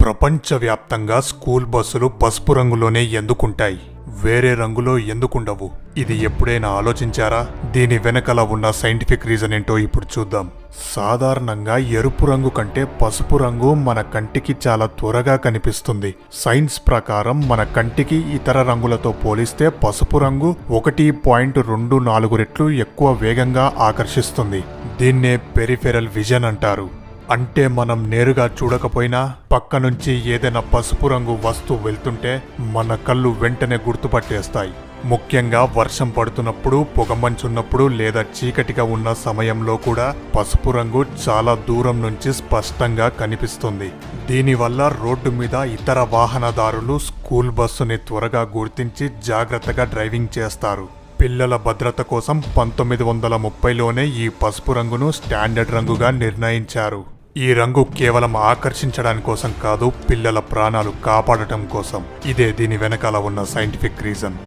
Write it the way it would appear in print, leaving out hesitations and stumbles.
ప్రపంచవ్యాప్తంగా స్కూల్ బస్సులు పసుపు రంగులోనే ఎందుకుంటాయి, వేరే రంగులో ఎందుకుండవు? ఇది ఎప్పుడైనా ఆలోచించారా? దీని వెనకల ఉన్న సైంటిఫిక్ రీజన్ ఏంటో ఇప్పుడు చూద్దాం. సాధారణంగా ఎరుపు రంగు కంటే పసుపు రంగు మన కంటికి చాలా త్వరగా కనిపిస్తుంది. సైన్స్ ప్రకారం మన కంటికి ఇతర రంగులతో పోలిస్తే పసుపు రంగు 1.24 రెట్లు ఎక్కువ వేగంగా ఆకర్షిస్తుంది. దీన్నే పెరిఫెరల్ విజన్ అంటారు. అంటే మనం నేరుగా చూడకపోయినా పక్క నుంచి ఏదైనా పసుపు రంగు వస్తువు వెళ్తుంటే మన కళ్ళు వెంటనే గుర్తుపట్టేస్తాయి. ముఖ్యంగా వర్షం పడుతున్నప్పుడు, పొగమంచున్నప్పుడు లేదా చీకటిగా ఉన్న సమయంలో కూడా పసుపు రంగు చాలా దూరం నుంచి స్పష్టంగా కనిపిస్తుంది. దీనివల్ల రోడ్డు మీద ఇతర వాహనదారులు స్కూల్ బస్సుని త్వరగా గుర్తించి జాగ్రత్తగా డ్రైవింగ్ చేస్తారు. పిల్లల భద్రత కోసం 1930లోనే ఈ పసుపు రంగును స్టాండర్డ్ రంగుగా నిర్ణయించారు. ఈ రంగు కేవలం ఆకర్షించడానికి కోసం కాదు, పిల్లల ప్రాణాలు కాపాడటం కోసం. ఇదే దీని వెనకాల ఉన్న సైంటిఫిక్ రీజన్.